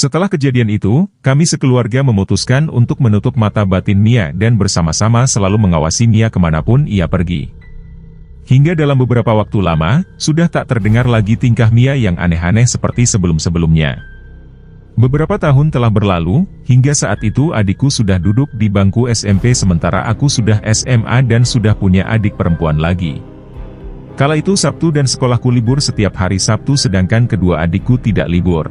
Setelah kejadian itu, kami sekeluarga memutuskan untuk menutup mata batin Mia dan bersama-sama selalu mengawasi Mia kemanapun ia pergi. Hingga dalam beberapa waktu lama, sudah tak terdengar lagi tingkah Mia yang aneh-aneh seperti sebelum-sebelumnya. Beberapa tahun telah berlalu, hingga saat itu adikku sudah duduk di bangku SMP sementara aku sudah SMA dan sudah punya adik perempuan lagi. Kala itu Sabtu dan sekolahku libur setiap hari Sabtu sedangkan kedua adikku tidak libur.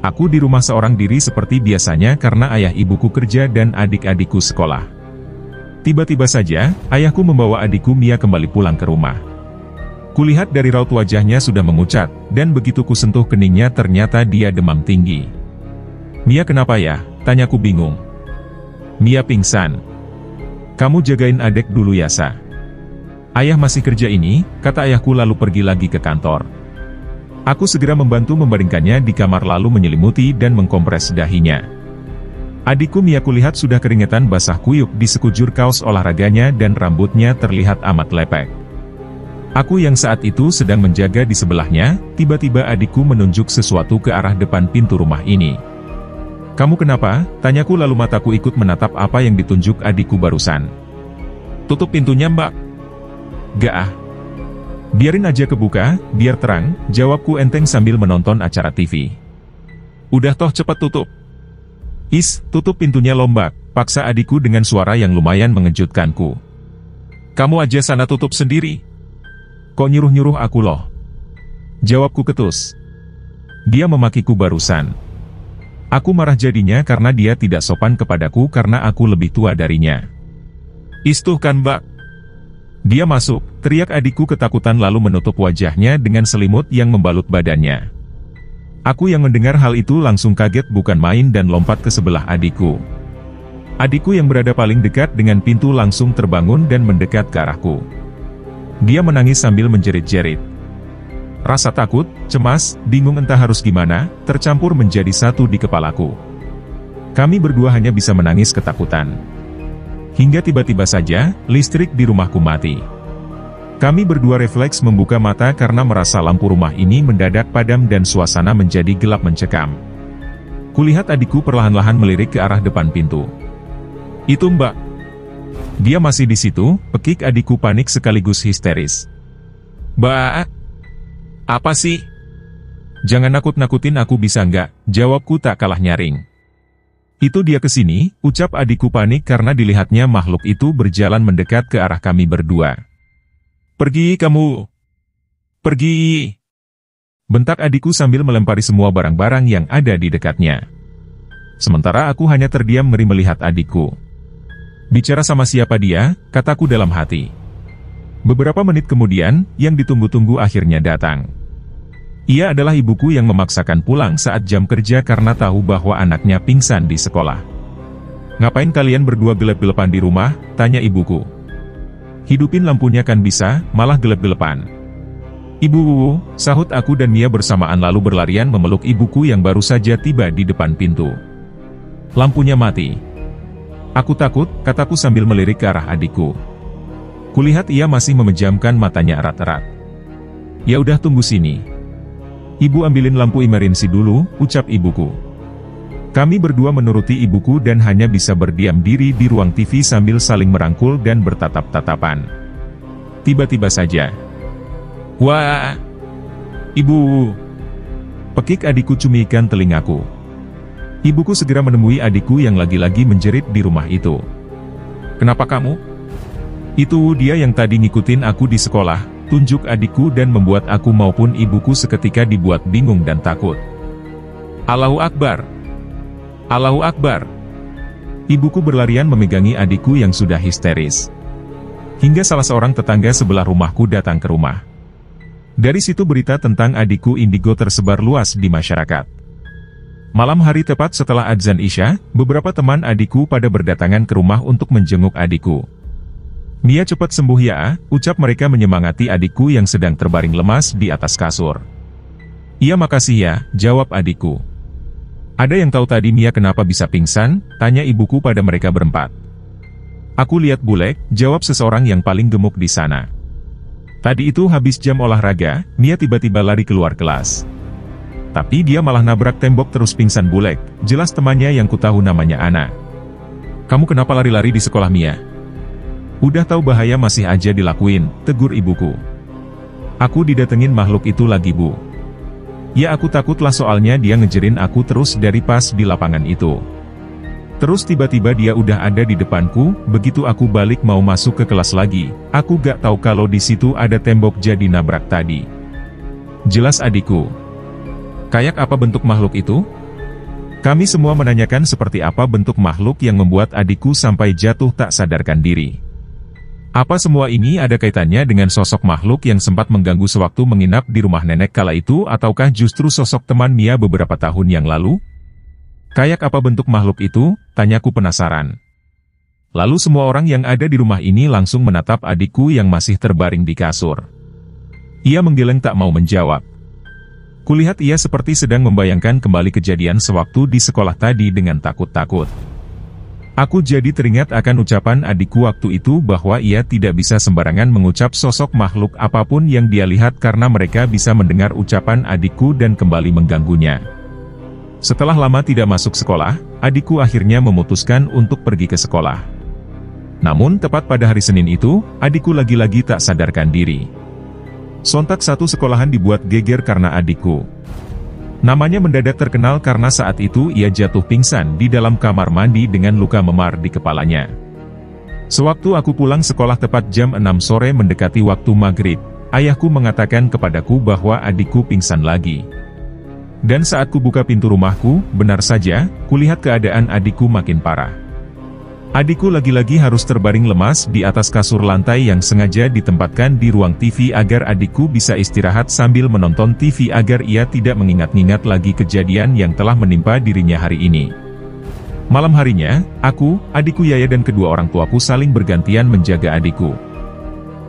Aku di rumah seorang diri seperti biasanya karena ayah ibuku kerja dan adik-adikku sekolah. Tiba-tiba saja, ayahku membawa adikku Mia kembali pulang ke rumah. Kulihat dari raut wajahnya sudah memucat, dan begitu kusentuh keningnya ternyata dia demam tinggi. "Mia kenapa ya?" tanyaku bingung. "Mia pingsan. Kamu jagain adek dulu ya Sa. Ayah masih kerja ini," kata ayahku lalu pergi lagi ke kantor. Aku segera membantu membaringkannya di kamar lalu menyelimuti dan mengkompres dahinya. Adikku Mia kulihat sudah keringetan basah kuyup di sekujur kaos olahraganya dan rambutnya terlihat amat lepek. Aku yang saat itu sedang menjaga di sebelahnya, tiba-tiba adikku menunjuk sesuatu ke arah depan pintu rumah ini. "Kamu kenapa?" tanyaku lalu mataku ikut menatap apa yang ditunjuk adikku barusan. "Tutup pintunya Mbak." "Gak ah. Biarin aja kebuka, biar terang," jawabku enteng sambil menonton acara TV. "Udah toh cepet tutup." "Is, tutup pintunya Lombak," paksa adikku dengan suara yang lumayan mengejutkanku. "Kamu aja sana tutup sendiri. Kok nyuruh-nyuruh aku loh?" Jawabku ketus. Dia memakiku barusan. Aku marah jadinya karena dia tidak sopan kepadaku karena aku lebih tua darinya. "Is tuh kan Mbak." "Dia masuk," teriak adikku ketakutan lalu menutup wajahnya dengan selimut yang membalut badannya. Aku yang mendengar hal itu langsung kaget bukan main dan lompat ke sebelah adikku. Adikku yang berada paling dekat dengan pintu langsung terbangun dan mendekat ke arahku. Dia menangis sambil menjerit-jerit. Rasa takut, cemas, bingung entah harus gimana, tercampur menjadi satu di kepalaku. Kami berdua hanya bisa menangis ketakutan. Hingga tiba-tiba saja, listrik di rumahku mati. Kami berdua refleks membuka mata karena merasa lampu rumah ini mendadak padam dan suasana menjadi gelap mencekam. Kulihat adikku perlahan-lahan melirik ke arah depan pintu. "Itu Mbak." "Dia masih di situ," pekik adikku panik sekaligus histeris. "Mbak, apa sih?" "Jangan nakut-nakutin aku bisa nggak?" jawabku tak kalah nyaring. "Itu dia kesini," ucap adikku panik karena dilihatnya makhluk itu berjalan mendekat ke arah kami berdua. "Pergi kamu! Pergi!" bentak adikku sambil melempari semua barang-barang yang ada di dekatnya. Sementara aku hanya terdiam ngeri melihat adikku. "Bicara sama siapa dia?" kataku dalam hati. Beberapa menit kemudian, yang ditunggu-tunggu akhirnya datang. Ia adalah ibuku yang memaksakan pulang saat jam kerja karena tahu bahwa anaknya pingsan di sekolah. "Ngapain kalian berdua gelap-gelapan di rumah?" tanya ibuku. "Hidupin lampunya kan bisa, malah gelap-gelapan." "Ibu," sahut aku dan Mia bersamaan lalu berlarian memeluk ibuku yang baru saja tiba di depan pintu. "Lampunya mati." "Aku takut," kataku sambil melirik ke arah adikku. Kulihat ia masih memejamkan matanya erat-erat. "Ya udah tunggu sini. Ibu ambilin lampu emergency dulu," ucap ibuku. Kami berdua menuruti ibuku dan hanya bisa berdiam diri di ruang TV sambil saling merangkul dan bertatap-tatapan. Tiba-tiba saja. "Wah! Ibu!" pekik adikku cumikan telingaku. Ibuku segera menemui adikku yang lagi-lagi menjerit di rumah itu. "Kenapa kamu?" "Itu dia yang tadi ngikutin aku di sekolah," tunjuk adikku dan membuat aku maupun ibuku seketika dibuat bingung dan takut. "Allahu Akbar! Allahu Akbar!" Ibuku berlarian memegangi adikku yang sudah histeris. Hingga salah seorang tetangga sebelah rumahku datang ke rumah. Dari situ berita tentang adikku indigo tersebar luas di masyarakat. Malam hari tepat setelah adzan Isya, beberapa teman adikku pada berdatangan ke rumah untuk menjenguk adikku. "Mia cepat sembuh ya," ucap mereka menyemangati adikku yang sedang terbaring lemas di atas kasur. "Iya makasih ya," jawab adikku. "Ada yang tahu tadi Mia kenapa bisa pingsan?" tanya ibuku pada mereka berempat. "Aku lihat bulek," jawab seseorang yang paling gemuk di sana. "Tadi itu habis jam olahraga, Mia tiba-tiba lari keluar kelas. Tapi dia malah nabrak tembok terus pingsan bulek. Jelas temannya yang kutahu namanya Ana. "Kamu kenapa lari-lari di sekolah, Mia?" "Udah tahu bahaya masih aja dilakuin," tegur ibuku. "Aku didatengin makhluk itu lagi, Bu." "Ya aku takutlah soalnya dia ngejerin aku terus dari pas di lapangan itu. Terus tiba-tiba dia udah ada di depanku, begitu aku balik mau masuk ke kelas lagi, aku gak tahu kalau di situ ada tembok jadi nabrak tadi." Jelas adikku. "Kayak apa bentuk makhluk itu?" Kami semua menanyakan seperti apa bentuk makhluk yang membuat adikku sampai jatuh tak sadarkan diri. Apa semua ini ada kaitannya dengan sosok makhluk yang sempat mengganggu sewaktu menginap di rumah nenek kala itu ataukah justru sosok teman Mia beberapa tahun yang lalu? "Kayak apa bentuk makhluk itu?" tanyaku penasaran. Lalu semua orang yang ada di rumah ini langsung menatap adikku yang masih terbaring di kasur. Ia menggeleng tak mau menjawab. Kulihat ia seperti sedang membayangkan kembali kejadian sewaktu di sekolah tadi dengan takut-takut. Aku jadi teringat akan ucapan adikku waktu itu bahwa ia tidak bisa sembarangan mengucap sosok makhluk apapun yang dia lihat karena mereka bisa mendengar ucapan adikku dan kembali mengganggunya. Setelah lama tidak masuk sekolah, adikku akhirnya memutuskan untuk pergi ke sekolah. Namun tepat pada hari Senin itu, adikku lagi-lagi tak sadarkan diri. Sontak satu sekolahan dibuat geger karena adikku. Namanya mendadak terkenal karena saat itu ia jatuh pingsan di dalam kamar mandi dengan luka memar di kepalanya. Sewaktu aku pulang sekolah tepat jam 6 sore mendekati waktu maghrib, ayahku mengatakan kepadaku bahwa adikku pingsan lagi. Dan saat ku buka pintu rumahku, benar saja, kulihat keadaan adikku makin parah. Adikku lagi-lagi harus terbaring lemas di atas kasur lantai yang sengaja ditempatkan di ruang TV agar adikku bisa istirahat sambil menonton TV agar ia tidak mengingat-ingat lagi kejadian yang telah menimpa dirinya hari ini. Malam harinya, aku, adikku Yaya dan kedua orang tuaku saling bergantian menjaga adikku.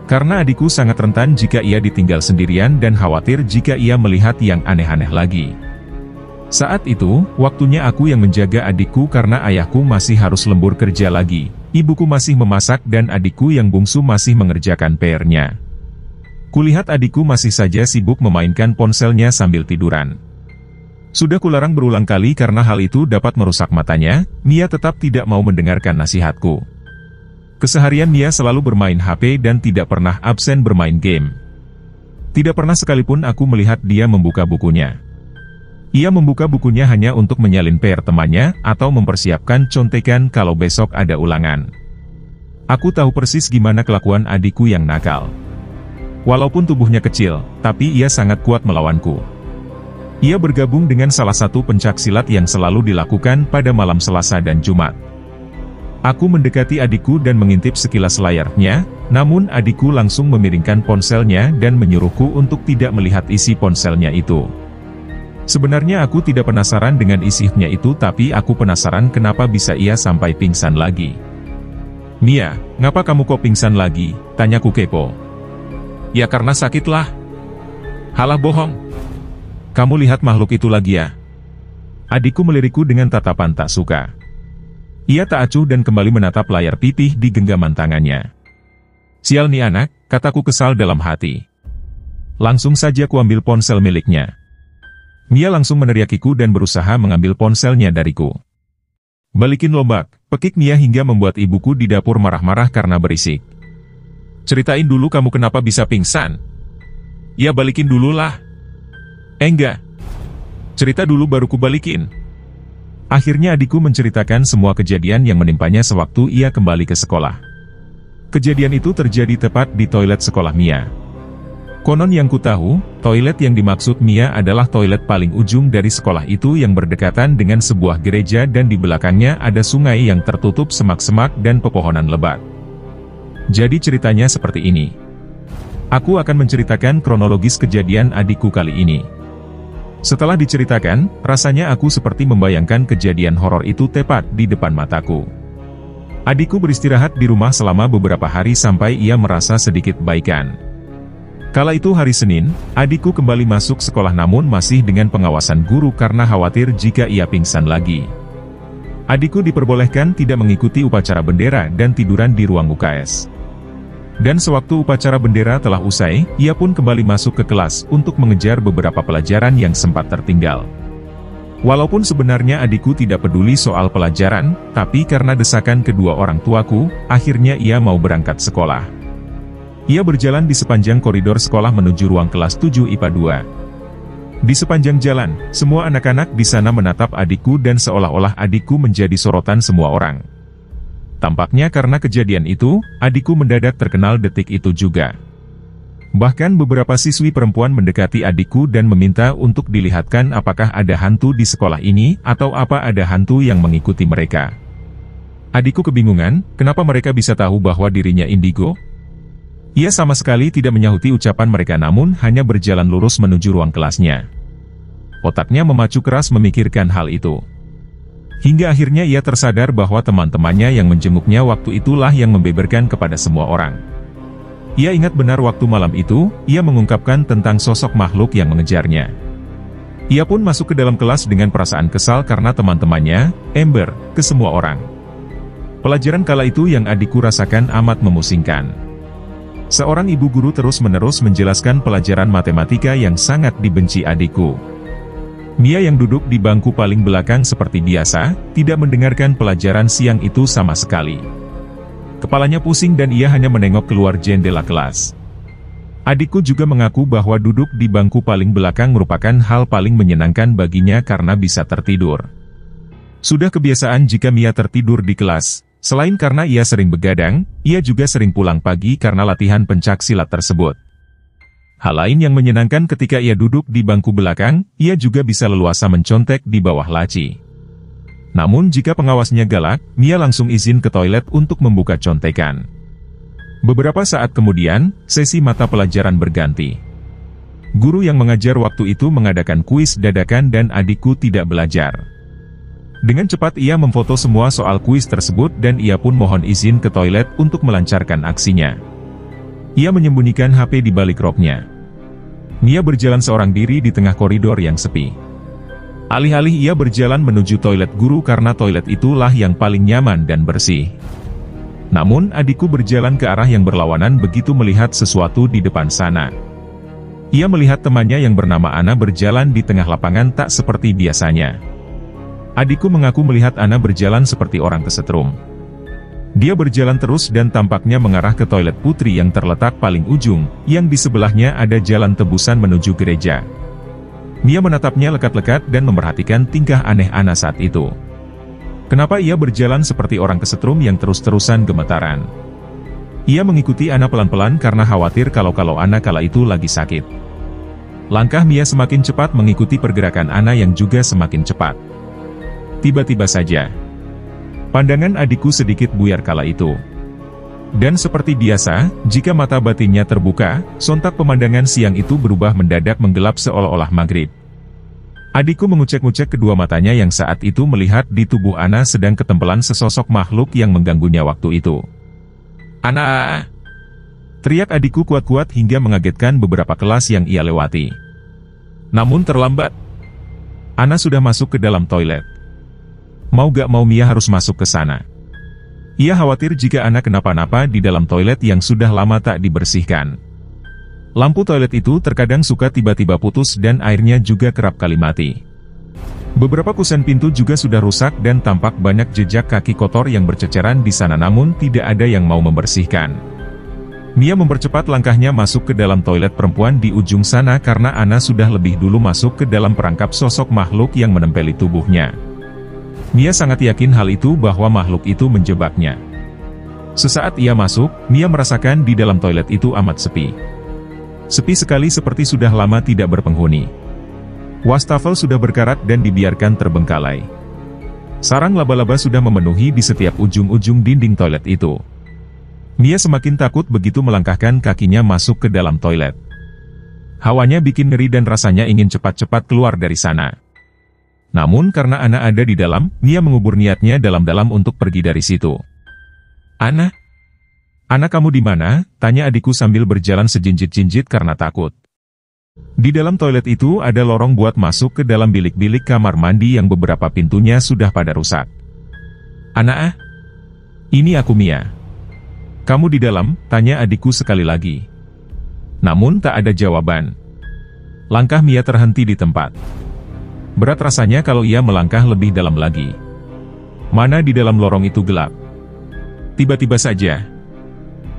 Karena adikku sangat rentan jika ia ditinggal sendirian dan khawatir jika ia melihat yang aneh-aneh lagi. Saat itu, waktunya aku yang menjaga adikku karena ayahku masih harus lembur kerja lagi, ibuku masih memasak dan adikku yang bungsu masih mengerjakan PR-nya. Kulihat adikku masih saja sibuk memainkan ponselnya sambil tiduran. Sudah kularang berulang kali karena hal itu dapat merusak matanya, Mia tetap tidak mau mendengarkan nasihatku. Keseharian Mia selalu bermain HP dan tidak pernah absen bermain game. Tidak pernah sekalipun aku melihat dia membuka bukunya. Ia membuka bukunya hanya untuk menyalin PR temannya, atau mempersiapkan contekan kalau besok ada ulangan. Aku tahu persis gimana kelakuan adikku yang nakal. Walaupun tubuhnya kecil, tapi ia sangat kuat melawanku. Ia bergabung dengan salah satu pencaksilat yang selalu dilakukan pada malam Selasa dan Jumat. Aku mendekati adikku dan mengintip sekilas layarnya, namun adikku langsung memiringkan ponselnya dan menyuruhku untuk tidak melihat isi ponselnya itu. Sebenarnya aku tidak penasaran dengan isinya itu tapi aku penasaran kenapa bisa ia sampai pingsan lagi. "Mia, ngapa kamu kok pingsan lagi?" tanyaku kepo. "Ya karena sakit lah." "Halah bohong. Kamu lihat makhluk itu lagi ya?" Adikku melirikku dengan tatapan tak suka. Ia tak acuh dan kembali menatap layar pipih di genggaman tangannya. "Sial nih anak," kataku kesal dalam hati. Langsung saja kuambil ponsel miliknya. Mia langsung meneriakiku dan berusaha mengambil ponselnya dariku. "Balikin lombak," pekik Mia hingga membuat ibuku di dapur marah-marah karena berisik. "Ceritain dulu kamu kenapa bisa pingsan." "Ya balikin dulu lah." Enggak. Cerita dulu baru ku balikin." Akhirnya adikku menceritakan semua kejadian yang menimpanya sewaktu ia kembali ke sekolah. Kejadian itu terjadi tepat di toilet sekolah Mia. Konon yang ku tahu, toilet yang dimaksud Mia adalah toilet paling ujung dari sekolah itu yang berdekatan dengan sebuah gereja dan di belakangnya ada sungai yang tertutup semak-semak dan pepohonan lebat. Jadi ceritanya seperti ini. Aku akan menceritakan kronologis kejadian adikku kali ini. Setelah diceritakan, rasanya aku seperti membayangkan kejadian horor itu tepat di depan mataku. Adikku beristirahat di rumah selama beberapa hari sampai ia merasa sedikit baikan. Kala itu hari Senin, adikku kembali masuk sekolah namun masih dengan pengawasan guru karena khawatir jika ia pingsan lagi. Adikku diperbolehkan tidak mengikuti upacara bendera dan tiduran di ruang UKS. Dan sewaktu upacara bendera telah usai, ia pun kembali masuk ke kelas untuk mengejar beberapa pelajaran yang sempat tertinggal. Walaupun sebenarnya adikku tidak peduli soal pelajaran, tapi karena desakan kedua orang tuaku, akhirnya ia mau berangkat sekolah. Ia berjalan di sepanjang koridor sekolah menuju ruang kelas 7 IPA 2. Di sepanjang jalan, semua anak-anak di sana menatap adikku dan seolah-olah adikku menjadi sorotan semua orang. Tampaknya karena kejadian itu, adikku mendadak terkenal detik itu juga. Bahkan beberapa siswi perempuan mendekati adikku dan meminta untuk dilihatkan apakah ada hantu di sekolah ini atau apa ada hantu yang mengikuti mereka. Adikku kebingungan, kenapa mereka bisa tahu bahwa dirinya indigo? Ia sama sekali tidak menyahuti ucapan mereka namun hanya berjalan lurus menuju ruang kelasnya. Otaknya memacu keras memikirkan hal itu. Hingga akhirnya ia tersadar bahwa teman-temannya yang menjenguknya waktu itulah yang membeberkan kepada semua orang. Ia ingat benar waktu malam itu, ia mengungkapkan tentang sosok makhluk yang mengejarnya. Ia pun masuk ke dalam kelas dengan perasaan kesal karena teman-temannya, ember, ke semua orang. Pelajaran kala itu yang adikku rasakan amat memusingkan. Seorang ibu guru terus-menerus menjelaskan pelajaran matematika yang sangat dibenci adikku. Mia yang duduk di bangku paling belakang seperti biasa, tidak mendengarkan pelajaran siang itu sama sekali. Kepalanya pusing dan ia hanya menengok keluar jendela kelas. Adikku juga mengaku bahwa duduk di bangku paling belakang merupakan hal paling menyenangkan baginya karena bisa tertidur. Sudah kebiasaan jika Mia tertidur di kelas, selain karena ia sering begadang, ia juga sering pulang pagi karena latihan pencaksilat tersebut. Hal lain yang menyenangkan ketika ia duduk di bangku belakang, ia juga bisa leluasa mencontek di bawah laci. Namun jika pengawasnya galak, Mia langsung izin ke toilet untuk membuka contekan. Beberapa saat kemudian, sesi mata pelajaran berganti. Guru yang mengajar waktu itu mengadakan kuis dadakan dan adikku tidak belajar. Dengan cepat ia memfoto semua soal kuis tersebut dan ia pun mohon izin ke toilet untuk melancarkan aksinya. Ia menyembunyikan HP di balik roknya. Mia berjalan seorang diri di tengah koridor yang sepi. Alih-alih ia berjalan menuju toilet guru karena toilet itulah yang paling nyaman dan bersih. Namun adikku berjalan ke arah yang berlawanan begitu melihat sesuatu di depan sana. Ia melihat temannya yang bernama Ana berjalan di tengah lapangan tak seperti biasanya. Adikku mengaku melihat Ana berjalan seperti orang kesetrum. Dia berjalan terus dan tampaknya mengarah ke toilet putri yang terletak paling ujung, yang di sebelahnya ada jalan tebusan menuju gereja. Mia menatapnya lekat-lekat dan memperhatikan tingkah aneh Ana saat itu. Kenapa ia berjalan seperti orang kesetrum yang terus-terusan gemetaran? Ia mengikuti Ana pelan-pelan karena khawatir kalau Ana kala itu lagi sakit. Langkah Mia semakin cepat mengikuti pergerakan Ana yang juga semakin cepat. Tiba-tiba saja, pandangan adikku sedikit buyar kala itu. Dan seperti biasa, jika mata batinnya terbuka, sontak pemandangan siang itu berubah mendadak menggelap seolah-olah maghrib. Adikku mengucek-ngucek kedua matanya yang saat itu melihat di tubuh Ana sedang ketempelan sesosok makhluk yang mengganggunya waktu itu. "Ana!" teriak adikku kuat-kuat hingga mengagetkan beberapa kelas yang ia lewati. Namun terlambat. Ana sudah masuk ke dalam toilet. Mau gak mau Mia harus masuk ke sana. Ia khawatir jika Ana kenapa-napa di dalam toilet yang sudah lama tak dibersihkan. Lampu toilet itu terkadang suka tiba-tiba putus dan airnya juga kerap kali mati. Beberapa kusen pintu juga sudah rusak dan tampak banyak jejak kaki kotor yang berceceran di sana namun tidak ada yang mau membersihkan. Mia mempercepat langkahnya masuk ke dalam toilet perempuan di ujung sana karena Ana sudah lebih dulu masuk ke dalam perangkap sosok makhluk yang menempeli tubuhnya. Mia sangat yakin hal itu bahwa makhluk itu menjebaknya. Sesaat ia masuk, Mia merasakan di dalam toilet itu amat sepi. Sepi sekali seperti sudah lama tidak berpenghuni. Wastafel sudah berkarat dan dibiarkan terbengkalai. Sarang laba-laba sudah memenuhi di setiap ujung-ujung dinding toilet itu. Mia semakin takut begitu melangkahkan kakinya masuk ke dalam toilet. Hawanya bikin ngeri dan rasanya ingin cepat-cepat keluar dari sana. Namun karena Ana ada di dalam, Mia mengubur niatnya dalam-dalam untuk pergi dari situ. "Ana? Ana kamu di mana?" tanya adikku sambil berjalan sejinjit-jinjit karena takut. Di dalam toilet itu ada lorong buat masuk ke dalam bilik-bilik kamar mandi yang beberapa pintunya sudah pada rusak. "Ana ini aku Mia." "Kamu di dalam?" tanya adikku sekali lagi. Namun tak ada jawaban. Langkah Mia terhenti di tempat. Berat rasanya kalau ia melangkah lebih dalam lagi. Mana di dalam lorong itu gelap. Tiba-tiba saja,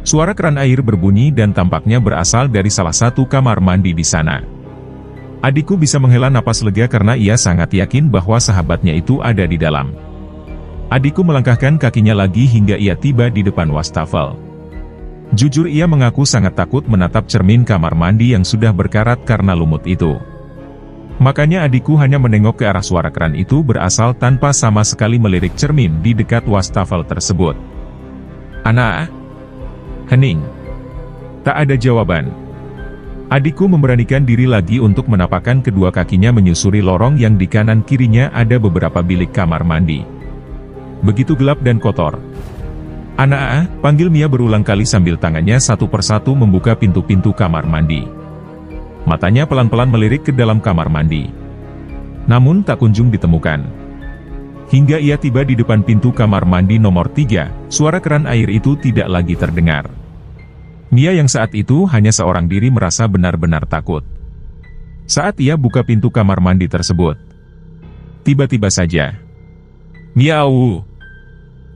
suara keran air berbunyi dan tampaknya berasal dari salah satu kamar mandi di sana. Adikku bisa menghela napas lega karena ia sangat yakin bahwa sahabatnya itu ada di dalam. Adikku melangkahkan kakinya lagi hingga ia tiba di depan wastafel. Jujur ia mengaku sangat takut menatap cermin kamar mandi yang sudah berkarat karena lumut itu. Makanya adikku hanya menengok ke arah suara keran itu berasal tanpa sama sekali melirik cermin di dekat wastafel tersebut. "Ana." Hening. Tak ada jawaban. Adikku memberanikan diri lagi untuk menapakkan kedua kakinya menyusuri lorong yang di kanan kirinya ada beberapa bilik kamar mandi. Begitu gelap dan kotor. "Ana," panggil Mia berulang kali sambil tangannya satu persatu membuka pintu-pintu kamar mandi. Matanya pelan-pelan melirik ke dalam kamar mandi. Namun tak kunjung ditemukan. Hingga ia tiba di depan pintu kamar mandi nomor 3, suara keran air itu tidak lagi terdengar. Mia yang saat itu hanya seorang diri merasa benar-benar takut. Saat ia buka pintu kamar mandi tersebut, tiba-tiba saja, "Miau!"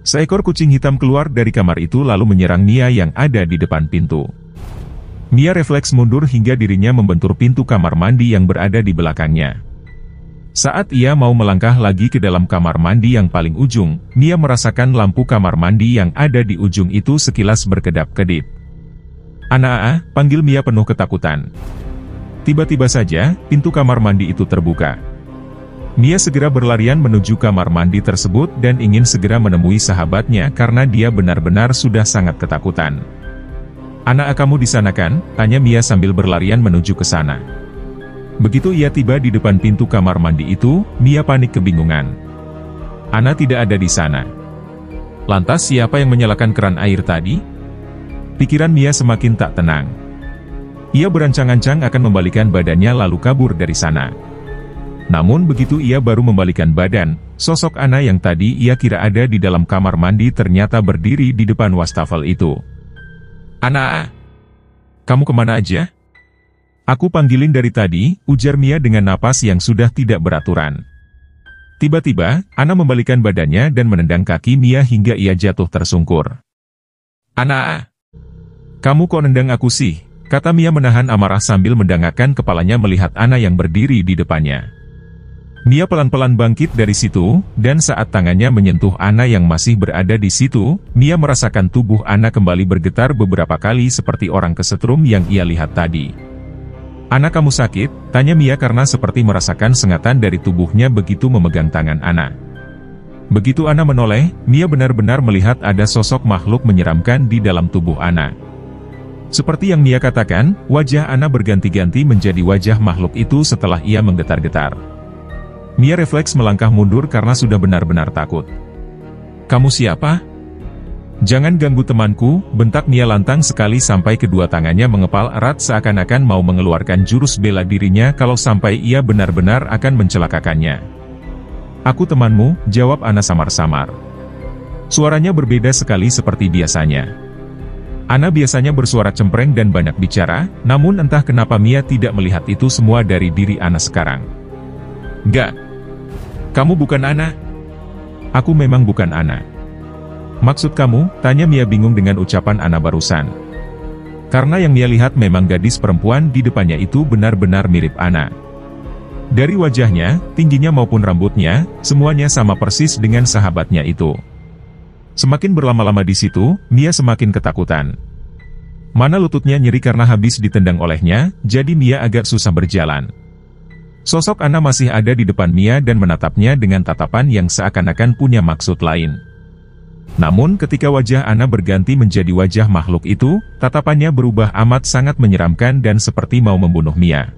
Seekor kucing hitam keluar dari kamar itu lalu menyerang Mia yang ada di depan pintu. Mia refleks mundur hingga dirinya membentur pintu kamar mandi yang berada di belakangnya. Saat ia mau melangkah lagi ke dalam kamar mandi yang paling ujung, Mia merasakan lampu kamar mandi yang ada di ujung itu sekilas berkedap-kedip. "Ana," panggil Mia penuh ketakutan. Tiba-tiba saja, pintu kamar mandi itu terbuka. Mia segera berlarian menuju kamar mandi tersebut dan ingin segera menemui sahabatnya karena dia benar-benar sudah sangat ketakutan. "Ana, kamu di sana kan?" tanya Mia sambil berlarian menuju ke sana. Begitu ia tiba di depan pintu kamar mandi itu, Mia panik kebingungan. Ana tidak ada di sana. Lantas siapa yang menyalakan keran air tadi? Pikiran Mia semakin tak tenang. Ia berancang-ancang akan membalikan badannya lalu kabur dari sana. Namun begitu ia baru membalikan badan, sosok Ana yang tadi ia kira ada di dalam kamar mandi ternyata berdiri di depan wastafel itu. "Ana, kamu kemana aja?" "Aku panggilin dari tadi," ujar Mia dengan napas yang sudah tidak beraturan. Tiba-tiba, Ana membalikan badannya dan menendang kaki Mia hingga ia jatuh tersungkur. "Ana, kamu kok nendang aku sih?" kata Mia menahan amarah sambil mendangakkan kepalanya melihat Ana yang berdiri di depannya. Mia pelan-pelan bangkit dari situ, dan saat tangannya menyentuh Ana yang masih berada di situ, Mia merasakan tubuh Ana kembali bergetar beberapa kali seperti orang kesetrum yang ia lihat tadi. "Ana, kamu sakit?" tanya Mia karena seperti merasakan sengatan dari tubuhnya begitu memegang tangan Ana. Begitu Ana menoleh, Mia benar-benar melihat ada sosok makhluk menyeramkan di dalam tubuh Ana. Seperti yang Mia katakan, wajah Ana berganti-ganti menjadi wajah makhluk itu setelah ia menggetar-getar. Mia refleks melangkah mundur karena sudah benar-benar takut. "Kamu siapa?" "Jangan ganggu temanku," bentak Mia lantang sekali sampai kedua tangannya mengepal erat seakan-akan mau mengeluarkan jurus bela dirinya kalau sampai ia benar-benar akan mencelakakannya. "Aku temanmu," jawab Ana samar-samar. Suaranya berbeda sekali seperti biasanya. Ana biasanya bersuara cempreng dan banyak bicara, namun entah kenapa Mia tidak melihat itu semua dari diri Ana sekarang. "Enggak. Kamu bukan Ana." "Aku memang bukan Ana." "Maksud kamu?" tanya Mia bingung dengan ucapan Ana barusan. Karena yang Mia lihat memang gadis perempuan di depannya itu benar-benar mirip Ana. Dari wajahnya, tingginya maupun rambutnya, semuanya sama persis dengan sahabatnya itu. Semakin berlama-lama di situ, Mia semakin ketakutan. Mana lututnya nyeri karena habis ditendang olehnya, jadi Mia agak susah berjalan. Sosok Ana masih ada di depan Mia dan menatapnya dengan tatapan yang seakan-akan punya maksud lain. Namun ketika wajah Ana berganti menjadi wajah makhluk itu, tatapannya berubah amat sangat menyeramkan dan seperti mau membunuh Mia.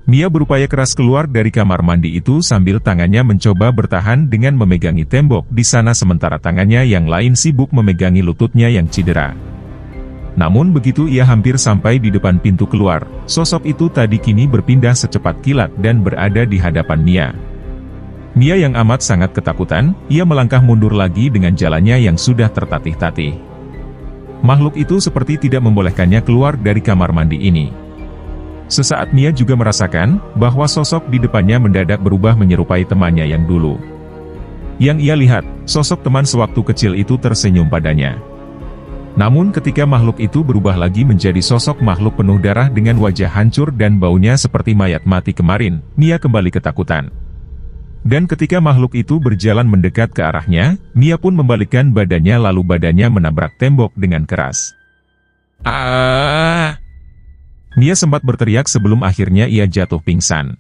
Mia berupaya keras keluar dari kamar mandi itu sambil tangannya mencoba bertahan dengan memegangi tembok di sana sementara tangannya yang lain sibuk memegangi lututnya yang cedera. Namun begitu ia hampir sampai di depan pintu keluar, sosok itu tadi kini berpindah secepat kilat dan berada di hadapan Mia. Mia yang amat sangat ketakutan, ia melangkah mundur lagi dengan jalannya yang sudah tertatih-tatih. Makhluk itu seperti tidak membolehkannya keluar dari kamar mandi ini. Sesaat Mia juga merasakan bahwa sosok di depannya mendadak berubah menyerupai temannya yang dulu. Yang ia lihat, sosok teman sewaktu kecil itu tersenyum padanya. Namun ketika makhluk itu berubah lagi menjadi sosok makhluk penuh darah dengan wajah hancur dan baunya seperti mayat mati kemarin, Mia kembali ketakutan. Dan ketika makhluk itu berjalan mendekat ke arahnya, Mia pun membalikkan badannya lalu badannya menabrak tembok dengan keras. Mia sempat berteriak sebelum akhirnya ia jatuh pingsan.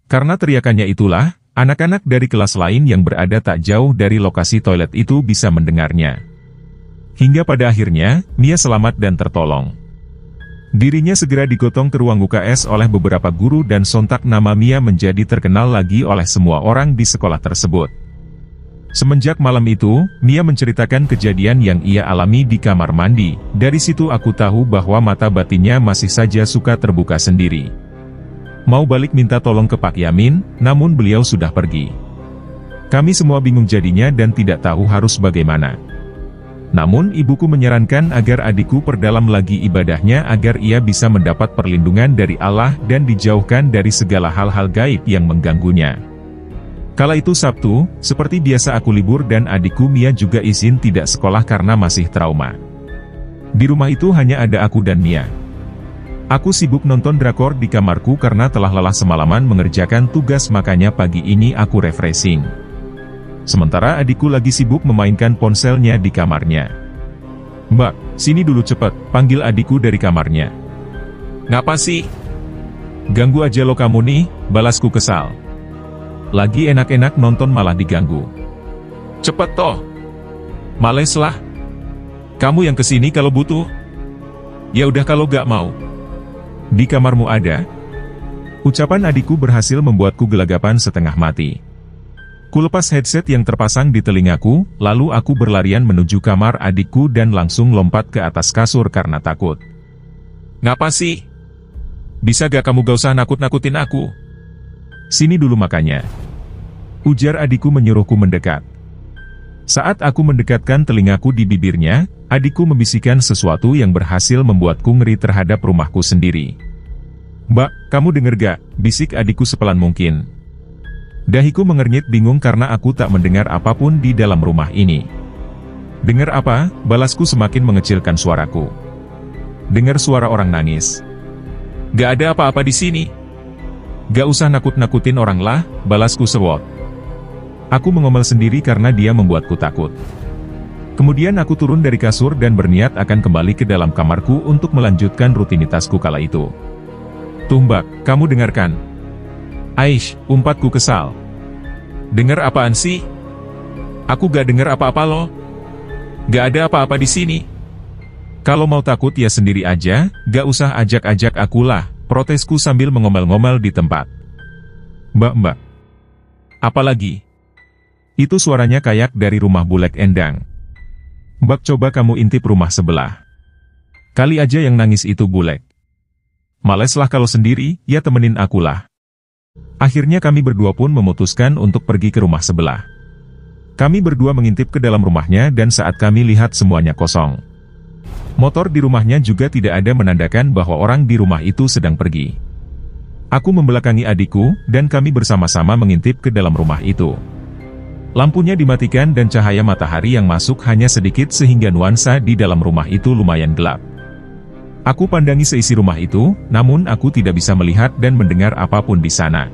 Karena teriakannya itulah, anak-anak dari kelas lain yang berada tak jauh dari lokasi toilet itu bisa mendengarnya. Hingga pada akhirnya, Mia selamat dan tertolong. Dirinya segera digotong ke ruang UKS oleh beberapa guru dan sontak nama Mia menjadi terkenal lagi oleh semua orang di sekolah tersebut. Semenjak malam itu, Mia menceritakan kejadian yang ia alami di kamar mandi. Dari situ aku tahu bahwa mata batinnya masih saja suka terbuka sendiri. Mau balik minta tolong ke Pak Yamin, namun beliau sudah pergi. Kami semua bingung jadinya dan tidak tahu harus bagaimana. Namun ibuku menyarankan agar adikku perdalam lagi ibadahnya agar ia bisa mendapat perlindungan dari Allah dan dijauhkan dari segala hal-hal gaib yang mengganggunya. Kala itu Sabtu, seperti biasa aku libur dan adikku Mia juga izin tidak sekolah karena masih trauma. Di rumah itu hanya ada aku dan Mia. Aku sibuk nonton drakor di kamarku karena telah lelah semalaman mengerjakan tugas, makanya pagi ini aku refreshing. Sementara adikku lagi sibuk memainkan ponselnya di kamarnya. "Mbak, sini dulu cepet," panggil adikku dari kamarnya. "Ngapa sih? Ganggu aja lo kamu nih," balasku kesal. "Lagi enak-enak nonton malah diganggu. Cepet toh. Males lah. Kamu yang kesini kalau butuh. Ya udah kalau gak mau. Di kamarmu ada." Ucapan adikku berhasil membuatku gelagapan setengah mati. Kulepas headset yang terpasang di telingaku, lalu aku berlarian menuju kamar adikku dan langsung lompat ke atas kasur karena takut. "Ngapa sih? Bisa gak kamu gak usah nakut-nakutin aku? Sini dulu makanya," ujar adikku menyuruhku mendekat. Saat aku mendekatkan telingaku di bibirnya, adikku membisikkan sesuatu yang berhasil membuatku ngeri terhadap rumahku sendiri. "Mbak, kamu denger gak?" bisik adikku sepelan mungkin. Dahiku mengernyit bingung karena aku tak mendengar apapun di dalam rumah ini. "Dengar apa?" balasku semakin mengecilkan suaraku. "Dengar suara orang nangis." "Gak ada apa-apa di sini." "Gak usah nakut-nakutin orang lah," balasku sewot. Aku mengomel sendiri karena dia membuatku takut. Kemudian aku turun dari kasur dan berniat akan kembali ke dalam kamarku untuk melanjutkan rutinitasku kala itu. "Tuh Mbak, kamu dengarkan." "Aish," umpatku kesal. "Dengar apaan sih? Aku gak dengar apa-apa loh. Gak ada apa-apa di sini." "Kalau mau takut ya sendiri aja, gak usah ajak-ajak aku lah," protesku sambil mengomel-ngomel di tempat. Mbak. Apa lagi?" Itu suaranya kayak dari rumah Bulek Endang. "Mbak, coba kamu intip rumah sebelah. Kali aja yang nangis itu Bulek. Maleslah kalau sendiri, ya temenin akulah." Akhirnya kami berdua pun memutuskan untuk pergi ke rumah sebelah. Kami berdua mengintip ke dalam rumahnya dan saat kami lihat semuanya kosong. Motor di rumahnya juga tidak ada menandakan bahwa orang di rumah itu sedang pergi. Aku membelakangi adikku, dan kami bersama-sama mengintip ke dalam rumah itu. Lampunya dimatikan dan cahaya matahari yang masuk hanya sedikit sehingga nuansa di dalam rumah itu lumayan gelap. Aku pandangi seisi rumah itu, namun aku tidak bisa melihat dan mendengar apapun di sana.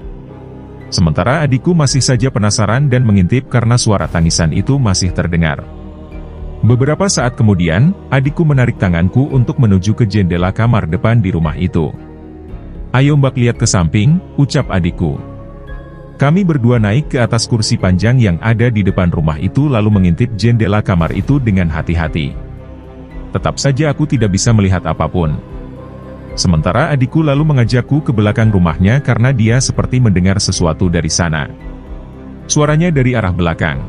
Sementara adikku masih saja penasaran dan mengintip karena suara tangisan itu masih terdengar. Beberapa saat kemudian, adikku menarik tanganku untuk menuju ke jendela kamar depan di rumah itu. "Ayo Mbak, lihat ke samping," ucap adikku. Kami berdua naik ke atas kursi panjang yang ada di depan rumah itu lalu mengintip jendela kamar itu dengan hati-hati. Tetap saja aku tidak bisa melihat apapun. Sementara adikku lalu mengajakku ke belakang rumahnya karena dia seperti mendengar sesuatu dari sana. Suaranya dari arah belakang.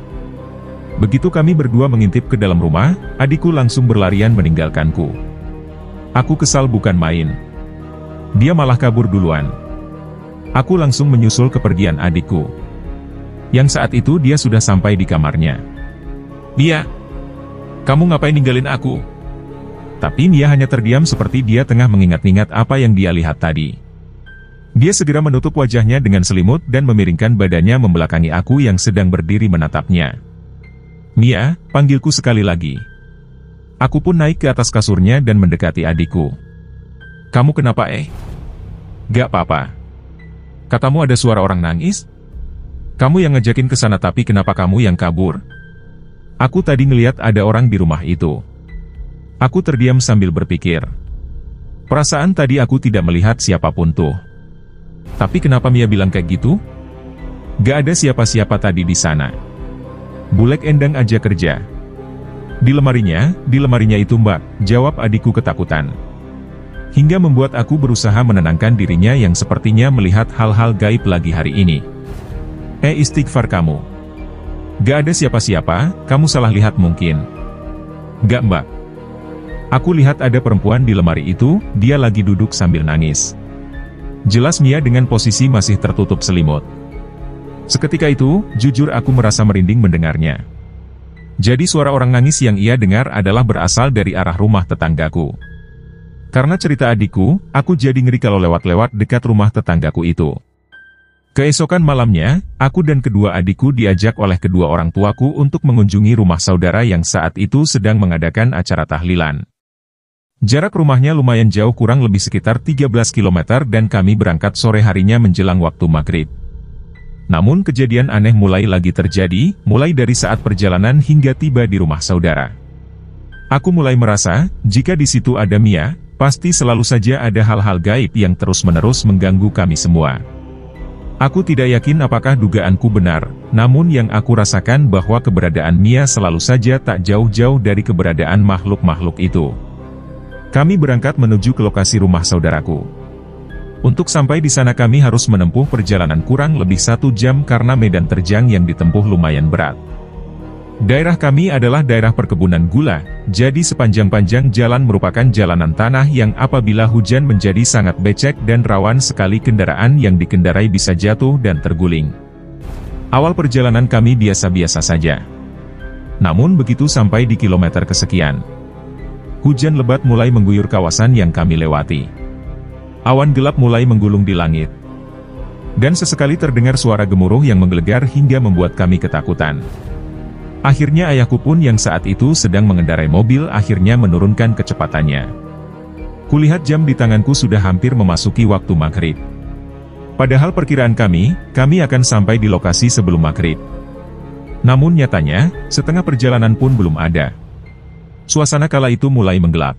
Begitu kami berdua mengintip ke dalam rumah, adikku langsung berlarian meninggalkanku. Aku kesal bukan main. Dia malah kabur duluan. Aku langsung menyusul kepergian adikku. Yang saat itu dia sudah sampai di kamarnya. "Mia, kamu ngapain ninggalin aku? Tapi Mia hanya terdiam seperti dia tengah mengingat-ingat apa yang dia lihat tadi. Dia segera menutup wajahnya dengan selimut dan memiringkan badannya membelakangi aku yang sedang berdiri menatapnya. "Mia, panggilku sekali lagi." Aku pun naik ke atas kasurnya dan mendekati adikku. "Kamu kenapa Gak apa-apa. Katamu ada suara orang nangis? Kamu yang ngejakin ke sana tapi kenapa kamu yang kabur?" Aku tadi ngeliat ada orang di rumah itu. Aku terdiam sambil berpikir. Perasaan tadi aku tidak melihat siapapun tuh. Tapi kenapa Mia bilang kayak gitu? Gak ada siapa-siapa tadi di sana. Bulek Endang aja kerja. Di lemarinya itu Mbak, jawab adikku ketakutan. Hingga membuat aku berusaha menenangkan dirinya yang sepertinya melihat hal-hal gaib lagi hari ini. Istighfar kamu. Gak ada siapa-siapa, kamu salah lihat mungkin. Gak Mbak. Aku lihat ada perempuan di lemari itu, dia lagi duduk sambil nangis. Jelas Mia dengan posisi masih tertutup selimut. Seketika itu, jujur aku merasa merinding mendengarnya. Jadi suara orang nangis yang ia dengar adalah berasal dari arah rumah tetanggaku. Karena cerita adikku, aku jadi ngeri kalau lewat-lewat dekat rumah tetanggaku itu. Keesokan malamnya, aku dan kedua adikku diajak oleh kedua orang tuaku untuk mengunjungi rumah saudara yang saat itu sedang mengadakan acara tahlilan. Jarak rumahnya lumayan jauh, kurang lebih sekitar 13 km dan kami berangkat sore harinya menjelang waktu maghrib. Namun kejadian aneh mulai lagi terjadi, mulai dari saat perjalanan hingga tiba di rumah saudara. Aku mulai merasa, jika di situ ada Mia, pasti selalu saja ada hal-hal gaib yang terus-menerus mengganggu kami semua. Aku tidak yakin apakah dugaanku benar, namun yang aku rasakan bahwa keberadaan Mia selalu saja tak jauh-jauh dari keberadaan makhluk-makhluk itu. Kami berangkat menuju ke lokasi rumah saudaraku. Untuk sampai di sana kami harus menempuh perjalanan kurang lebih 1 jam karena medan terjang yang ditempuh lumayan berat. Daerah kami adalah daerah perkebunan gula, jadi sepanjang-panjang jalan merupakan jalanan tanah yang apabila hujan menjadi sangat becek dan rawan sekali kendaraan yang dikendarai bisa jatuh dan terguling. Awal perjalanan kami biasa-biasa saja. Namun begitu sampai di kilometer kesekian, hujan lebat mulai mengguyur kawasan yang kami lewati. Awan gelap mulai menggulung di langit. Dan sesekali terdengar suara gemuruh yang menggelegar hingga membuat kami ketakutan. Akhirnya ayahku pun yang saat itu sedang mengendarai mobil akhirnya menurunkan kecepatannya. Kulihat jam di tanganku sudah hampir memasuki waktu maghrib. Padahal perkiraan kami akan sampai di lokasi sebelum maghrib. Namun nyatanya, setengah perjalanan pun belum ada. Suasana kala itu mulai menggelap.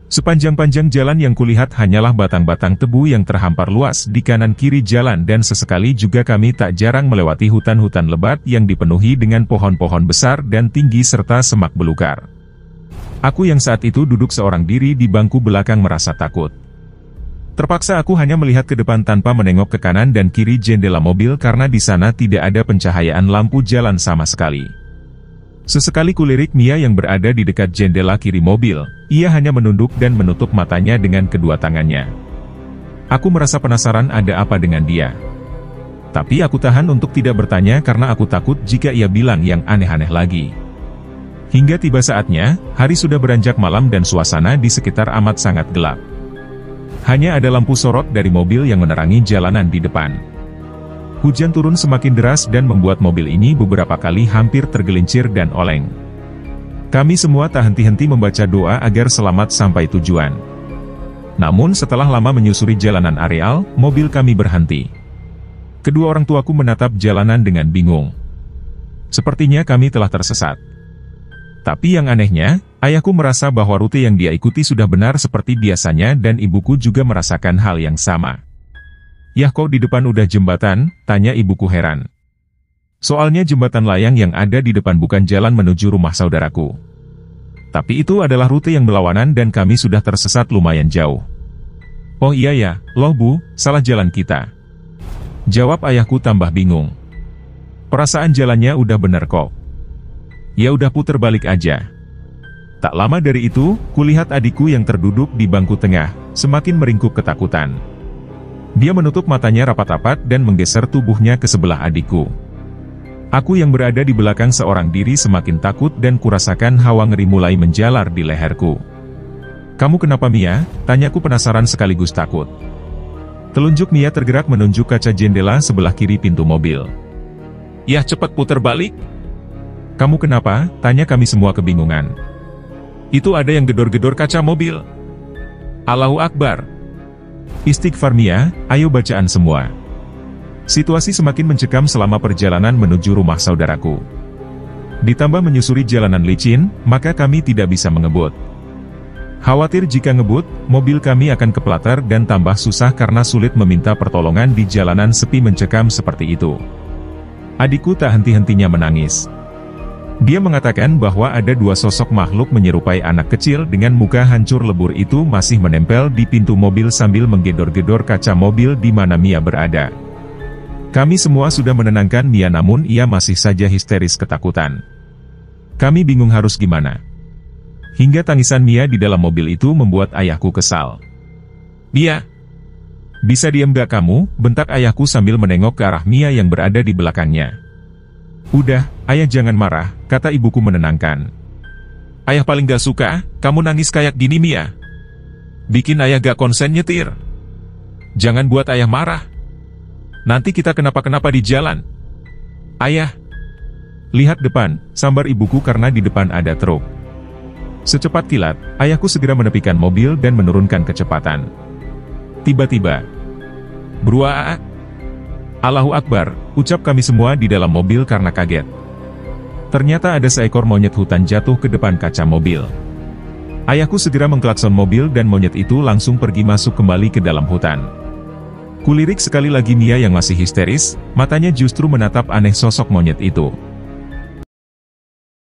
Sepanjang-panjang jalan yang kulihat hanyalah batang-batang tebu yang terhampar luas di kanan kiri jalan dan sesekali juga kami tak jarang melewati hutan-hutan lebat yang dipenuhi dengan pohon-pohon besar dan tinggi serta semak belukar. Aku yang saat itu duduk seorang diri di bangku belakang merasa takut. Terpaksa aku hanya melihat ke depan tanpa menengok ke kanan dan kiri jendela mobil karena di sana tidak ada pencahayaan lampu jalan sama sekali. Sesekali kulirik Mia yang berada di dekat jendela kiri mobil, ia hanya menunduk dan menutup matanya dengan kedua tangannya. Aku merasa penasaran ada apa dengan dia. Tapi aku tahan untuk tidak bertanya karena aku takut jika ia bilang yang aneh-aneh lagi. Hingga tiba saatnya, hari sudah beranjak malam dan suasana di sekitar amat sangat gelap. Hanya ada lampu sorot dari mobil yang menerangi jalanan di depan. Hujan turun semakin deras dan membuat mobil ini beberapa kali hampir tergelincir dan oleng. Kami semua tak henti-henti membaca doa agar selamat sampai tujuan. Namun setelah lama menyusuri jalanan areal, mobil kami berhenti. Kedua orang tuaku menatap jalanan dengan bingung. Sepertinya kami telah tersesat. Tapi yang anehnya, ayahku merasa bahwa rute yang dia ikuti sudah benar seperti biasanya dan ibuku juga merasakan hal yang sama. "Yah, kok di depan udah jembatan?" tanya ibuku heran. Soalnya jembatan layang yang ada di depan bukan jalan menuju rumah saudaraku. Tapi itu adalah rute yang berlawanan dan kami sudah tersesat lumayan jauh. "Oh iya ya, loh Bu, salah jalan kita," jawab ayahku tambah bingung. "Perasaan jalannya udah bener kok." "Ya udah puter balik aja." Tak lama dari itu, kulihat adikku yang terduduk di bangku tengah, semakin meringkuk ketakutan. Dia menutup matanya rapat-rapat dan menggeser tubuhnya ke sebelah adikku. Aku yang berada di belakang seorang diri semakin takut dan kurasakan hawa ngeri mulai menjalar di leherku. Kamu kenapa Mia? Tanyaku penasaran sekaligus takut. Telunjuk Mia tergerak menunjuk kaca jendela sebelah kiri pintu mobil. Ya cepat putar balik. Kamu kenapa? Tanya kami semua kebingungan. Itu ada yang gedor-gedor kaca mobil. Allahu Akbar. Istighfar Mia, ayo bacaan semua. Situasi semakin mencekam selama perjalanan menuju rumah saudaraku. Ditambah menyusuri jalanan licin, maka kami tidak bisa mengebut. Khawatir jika ngebut, mobil kami akan keplatar dan tambah susah karena sulit meminta pertolongan di jalanan sepi mencekam seperti itu. Adikku tak henti-hentinya menangis. Dia mengatakan bahwa ada dua sosok makhluk menyerupai anak kecil dengan muka hancur lebur itu masih menempel di pintu mobil sambil menggedor-gedor kaca mobil di mana Mia berada. Kami semua sudah menenangkan Mia namun ia masih saja histeris ketakutan. Kami bingung harus gimana. Hingga tangisan Mia di dalam mobil itu membuat ayahku kesal. Mia, bisa diam gak kamu? Bentak ayahku sambil menengok ke arah Mia yang berada di belakangnya. Udah, ayah jangan marah, kata ibuku menenangkan. Ayah paling gak suka, kamu nangis kayak gini Mia. Bikin ayah gak konsen nyetir. Jangan buat ayah marah. Nanti kita kenapa-kenapa di jalan. Ayah. Lihat depan, sambar ibuku karena di depan ada truk. Secepat kilat, ayahku segera menepikan mobil dan menurunkan kecepatan. Tiba-tiba. Brua. Allahu Akbar, ucap kami semua di dalam mobil karena kaget. Ternyata ada seekor monyet hutan jatuh ke depan kaca mobil. Ayahku segera mengklakson mobil dan monyet itu langsung pergi masuk kembali ke dalam hutan. Kulirik sekali lagi Mia yang masih histeris, matanya justru menatap aneh sosok monyet itu.